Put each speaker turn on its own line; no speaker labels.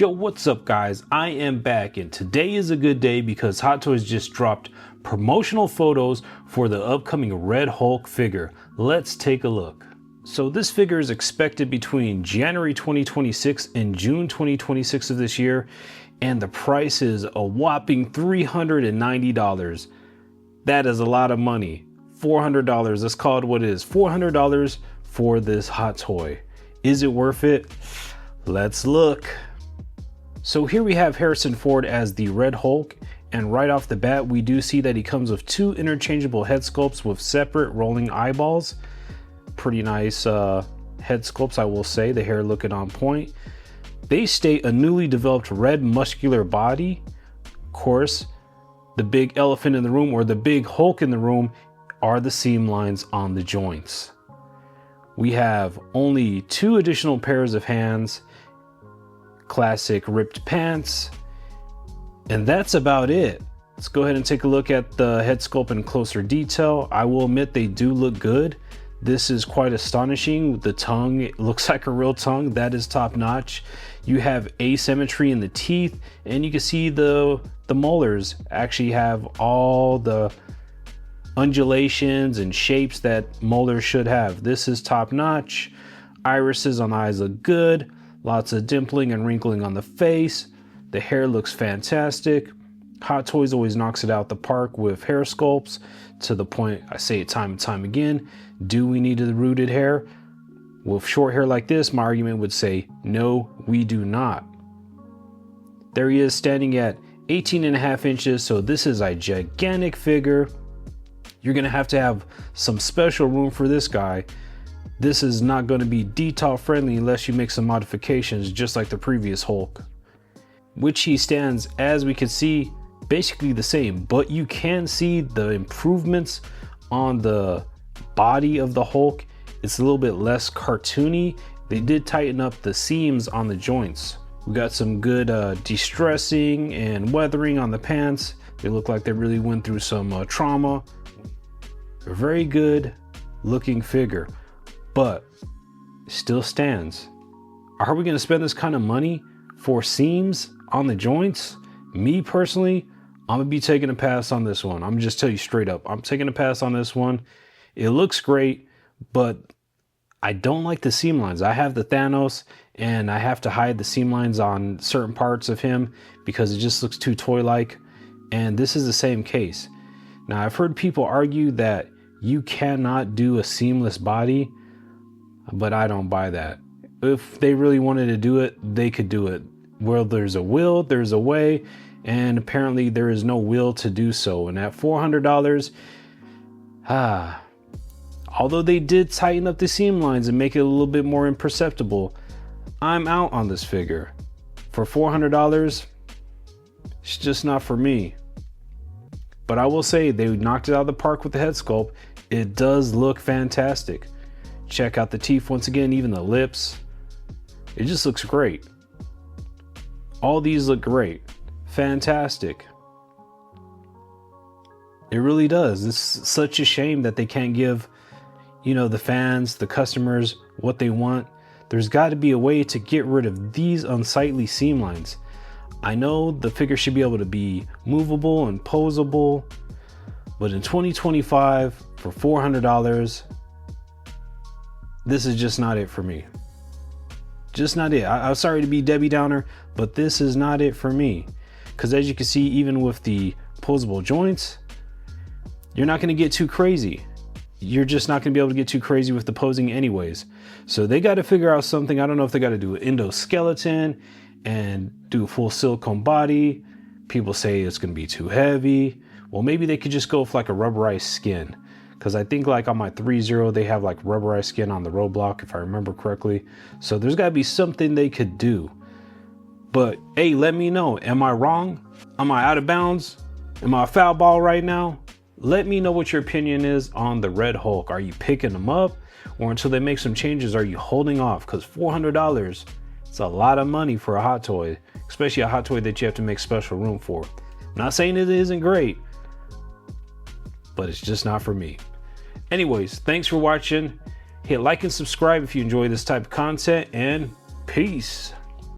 Yo, what's up guys? I am back and today is a good day because Hot Toys just dropped promotional photos for the upcoming Red Hulk figure. Let's take a look. So this figure is expected between January 2026 and June 2026 of this year, and the price is a whopping $390. That is a lot of money. $400, let's call it what it is. $400 for this Hot Toy. Is it worth it? Let's look. So here we have Harrison Ford as the Red Hulk, and right off the bat we do see that he comes with two interchangeable head sculpts with separate rolling eyeballs. Pretty nice head sculpts, I will say. The hair looking on point. They state a newly developed red muscular body. Of course, the big elephant in the room, or the big Hulk in the room, are the seam lines on the joints. We have only two additional pairs of hands, classic ripped pants, and that's about it. Let's go ahead and take a look at the head sculpt in closer detail. I will admit they do look good. This is quite astonishing. The tongue, it looks like a real tongue. That is top notch. You have asymmetry in the teeth, and you can see the molars actually have all the undulations and shapes that molars should have. This is top notch. Irises on the eyes look good. Lots of dimpling and wrinkling on the face. The hair looks fantastic. Hot Toys always knocks it out the park with hair sculpts, to the point I say it time and time again. Do we need the rooted hair? With short hair like this, my argument would say no, we do not. There he is standing at 18.5 inches, so this is a gigantic figure. You're gonna have to have some special room for this guy. This is not going to be detail friendly unless you make some modifications, just like the previous Hulk, which he stands, as we can see, basically the same, but you can see the improvements on the body of the Hulk. It's a little bit less cartoony. They did tighten up the seams on the joints. We got some good de-stressing and weathering on the pants. They look like they really went through some trauma. A very good looking figure, but still stands. Are we going to spend this kind of money for seams on the joints? Me personally, I'm gonna be taking a pass on this one. I'm just tell you straight up, I'm taking a pass on this one. It looks great, but I don't like the seam lines. I have the Thanos, and I have to hide the seam lines on certain parts of him because it just looks too toy-like, and this is the same case. Now, I've heard people argue that you cannot do a seamless body, but I don't buy that. If they really wanted to do it, they could do it. Where there's a will, there's a way, and apparently there is no will to do so. And at $400, although they did tighten up the seam lines and make it a little bit more imperceptible, I'm out on this figure. For $400, it's just not for me. But I will say they knocked it out of the park with the head sculpt. It does look fantastic. Check out the teeth once again, even the lips. It just looks great. All these look great. Fantastic. It really does. It's such a shame that they can't give, the fans, the customers, what they want. There's got to be a way to get rid of these unsightly seam lines. I know the figure should be able to be movable and posable, but in 2025 for $400, this is just not it for me. Just not it. I'm sorry to be Debbie Downer, but this is not it for me. Because as you can see, even with the posable joints, you're not going to get too crazy. You're just not going to be able to get too crazy with the posing anyways. So they got to figure out something. I don't know if they got to do an endoskeleton and do a full silicone body. People say it's going to be too heavy. Well, maybe they could just go with like a rubberized skin. Because I think like on my 3.0, they have like rubberized skin on the roadblock, if I remember correctly. So there's got to be something they could do. But hey, let me know. Am I wrong? Am I out of bounds? Am I a foul ball right now? Let me know what your opinion is on the Red Hulk. Are you picking them up? Or until they make some changes, are you holding off? Because $400, it's a lot of money for a Hot Toy. Especially a Hot Toy that you have to make special room for. I'm not saying it isn't great, but it's just not for me. Anyways, thanks for watching. Hit like and subscribe if you enjoy this type of content, and peace.